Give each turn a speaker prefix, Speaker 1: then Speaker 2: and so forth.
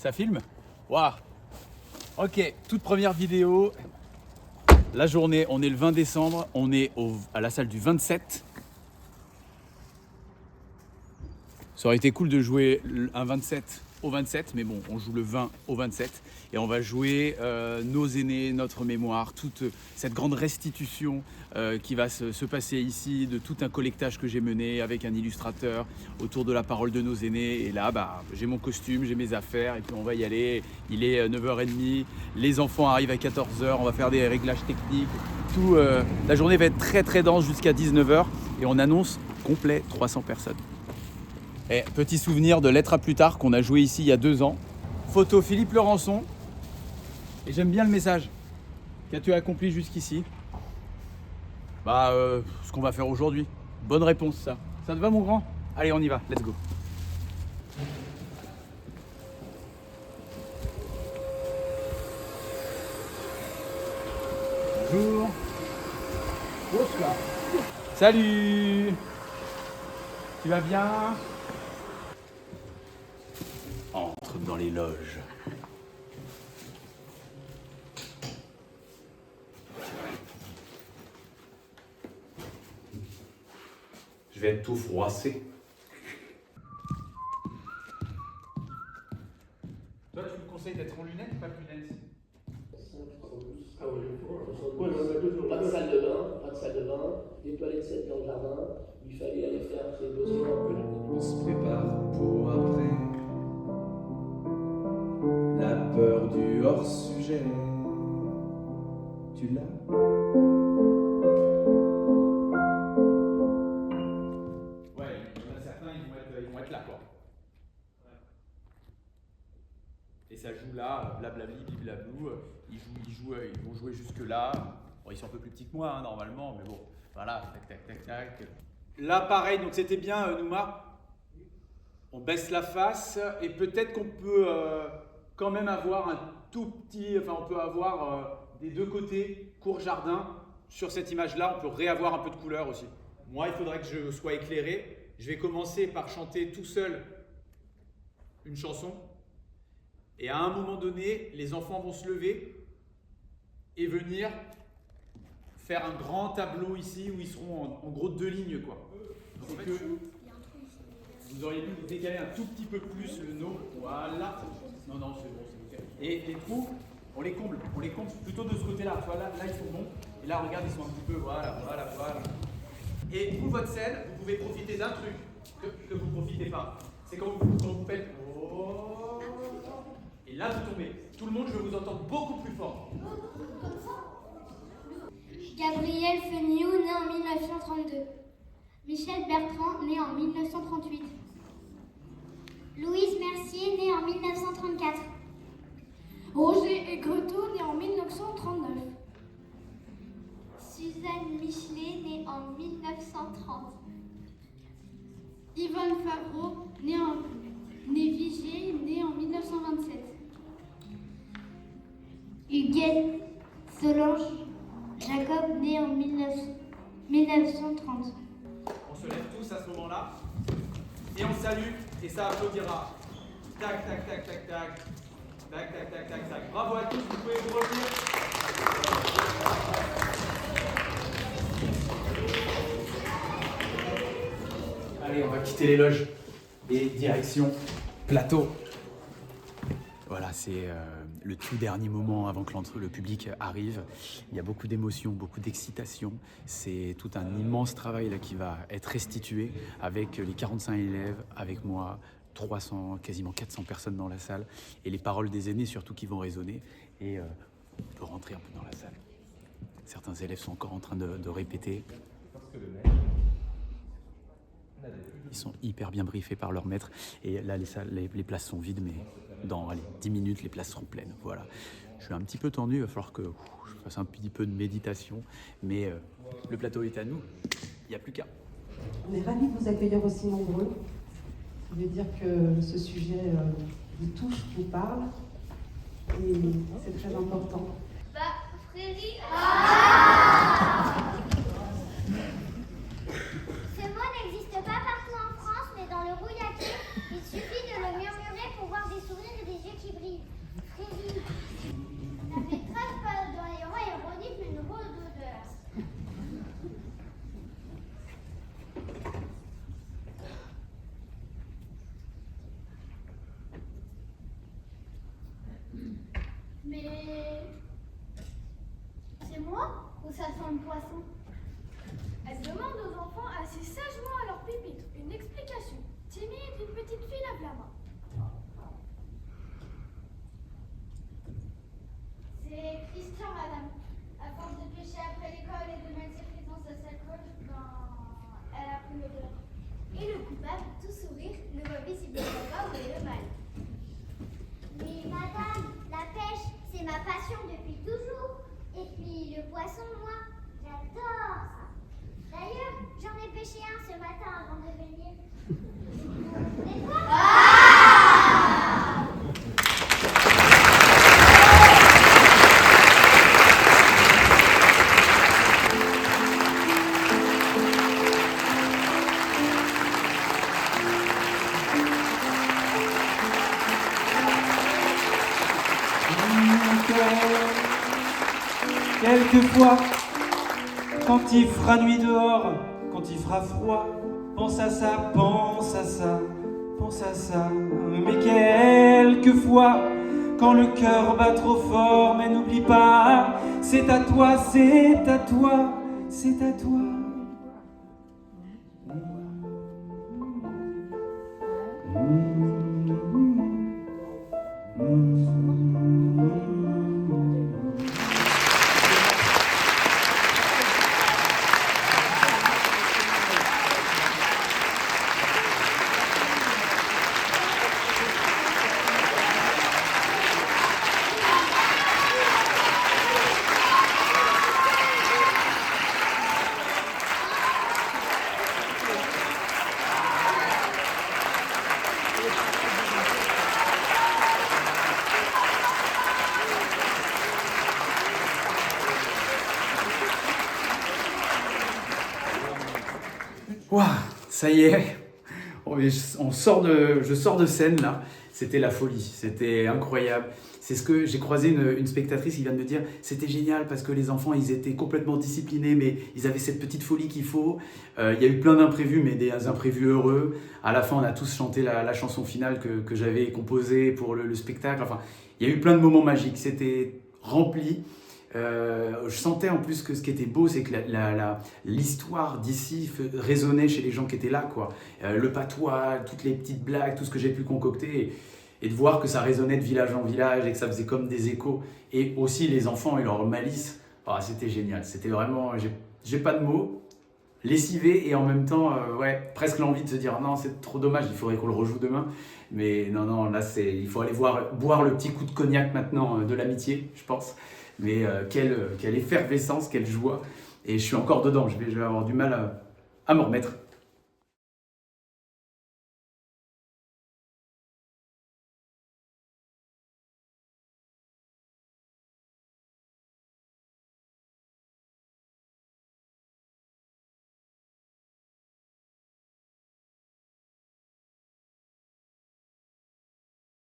Speaker 1: Ça filme? Waouh. Ok, toute première vidéo. La journée, on est le 20 décembre, on est à la salle du 27. Ça aurait été cool de jouer un 27 au 27, mais bon, on joue le 20 au 27. Et on va jouer nos aînés, notre mémoire, toute cette grande restitution qui va se passer ici, de tout un collectage que j'ai mené avec un illustrateur autour de la parole de nos aînés. Et là, j'ai mon costume, j'ai mes affaires, et puis on va y aller. Il est 9h30, les enfants arrivent à 14h, on va faire des réglages techniques. La journée va être très très dense jusqu'à 19h, et on annonce complet 300 personnes. Et petit souvenir de Lettres à plus tard qu'on a joué ici il y a 2 ans. Photo Philippe Laurençon. Et j'aime bien le message. Qu'as-tu accompli jusqu'ici? Ce qu'on va faire aujourd'hui. Bonne réponse ça. Ça te va mon grand? Allez on y va, let's go. Bonjour. Bonsoir. Salut. Tu vas bien? Entre dans les loges. Je vais être tout froissé. Toi, tu me conseilles d'être en lunettes ou pas de lunettes?
Speaker 2: Pas de salle de bain, des toilettes sèches dans le jardin. Il fallait aller faire ses besoins.
Speaker 3: On se prépare pour après. La peur du hors-sujet. Tu l'as?
Speaker 1: Ouais, il y en a certains, ils vont être là, quoi. Et ça joue là, blablabli, bliblablou. Ils vont jouer jusque là. Bon, ils sont un peu plus petits que moi, hein, normalement, mais bon, voilà, tac. Là, pareil, donc c'était bien, Nouma. On baisse la face et peut-être qu'on peut quand même avoir un tout petit, on peut avoir des deux côtés, court jardin. Sur cette image-là, on peut réavoir un peu de couleur aussi. Moi, il faudrait que je sois éclairé. Je vais commencer par chanter tout seul une chanson. Et à un moment donné, les enfants vont se lever et venir faire un grand tableau ici où ils seront en gros 2 lignes, quoi. C'est que vous auriez dû décaler un tout petit peu plus le nôtre. Voilà. Non, c'est bon. Et les trous, on les comble plutôt de ce côté-là. Là, ils sont bons. Et là, regarde, ils sont un petit peu, voilà. Et vous, votre scène, vous pouvez profiter d'un truc que vous ne profitez pas. C'est quand vous faites oh, et là, vous tombez. Tout le monde, je veux vous entendre beaucoup plus fort.
Speaker 4: Gabriel Feniou, né en 1932. Michel Bertrand, né en 1938. Louise Mercier, née en 1934.
Speaker 5: Roger Aigretot, né en 1939.
Speaker 4: Suzanne Michelet, née en 1930.
Speaker 5: Yvonne Favreau, né Vigier, né en 1927.
Speaker 4: Huguette Solange Jacob, né en 1930.
Speaker 1: On se lève tous à ce moment-là et on salue et ça applaudira. Tac. Bravo à tous, vous pouvez vous revenir. Allez, on va quitter les loges et direction plateau. Voilà, c'est le tout dernier moment avant que le public arrive. Il y a beaucoup d'émotions, beaucoup d'excitation. C'est tout un immense travail là qui va être restitué avec les 45 élèves, avec moi, 300, quasiment 400 personnes dans la salle et les paroles des aînés surtout qui vont résonner. Et on peut rentrer un peu dans la salle. Certains élèves sont encore en train de répéter. Ils sont hyper bien briefés par leur maître. Et là, les places sont vides, mais dans 10 minutes, les places seront pleines. Voilà. Je suis un petit peu tendu, il va falloir que je fasse un petit peu de méditation. Mais le plateau est à nous, il n'y a plus qu'à.
Speaker 6: On est ravis de vous accueillir aussi nombreux. Ça veut dire que ce sujet vous touche, vous parle. Et c'est très important.
Speaker 4: Frédéric.
Speaker 7: Ce mot n'existe pas partout en France, mais dans le rouillaquais, il suffit de le murmurer pour voir des sourires et des yeux qui brillent. Mais c'est moi ou ça sent le poisson?
Speaker 8: Elle demande aux enfants assez sagement à leur pupitre une explication timide d'une petite fille lève la main.
Speaker 7: C'est Christian, madame. À force de pêcher après l'école et de mettre ses frites dans sa sacoche, elle a pris l'odeur. Et le coupable, tout sourire, ne voit visiblement pas où est le mal. Mais madame, la pêche, c'est ma passion depuis toujours. Et puis le poisson, moi, j'adore ça. D'ailleurs, j'en ai pêché un ce matin avant de venir. Et toi?
Speaker 3: Quelquefois, quand il fera nuit dehors, quand il fera froid, pense à ça, pense à ça, pense à ça. Mais quelquefois, quand le cœur bat trop fort, mais n'oublie pas, c'est à toi, c'est à toi, c'est à toi.
Speaker 1: Waouh, ça y est, je sors de scène là, c'était la folie, c'était incroyable. C'est ce que j'ai croisé une spectatrice qui vient de me dire, c'était génial parce que les enfants ils étaient complètement disciplinés mais ils avaient cette petite folie qu'il faut. Il y a eu plein d'imprévus mais des imprévus heureux. À la fin on a tous chanté la chanson finale que j'avais composée pour le spectacle. Enfin, il y a eu plein de moments magiques, c'était rempli. Je sentais en plus que ce qui était beau, c'est que l'histoire d'ici résonnait chez les gens qui étaient là, quoi. Le patois, toutes les petites blagues, tout ce que j'ai pu concocter, et de voir que ça résonnait de village en village et que ça faisait comme des échos. Et aussi les enfants et leur malice, c'était génial. C'était vraiment, j'ai pas de mots, lessivé et en même temps, presque l'envie de se dire non, c'est trop dommage, il faudrait qu'on le rejoue demain. Mais non, là, il faut aller boire le petit coup de cognac maintenant de l'amitié, je pense. Mais quelle effervescence, quelle joie. Et je suis encore dedans, je vais avoir du mal à m'en remettre.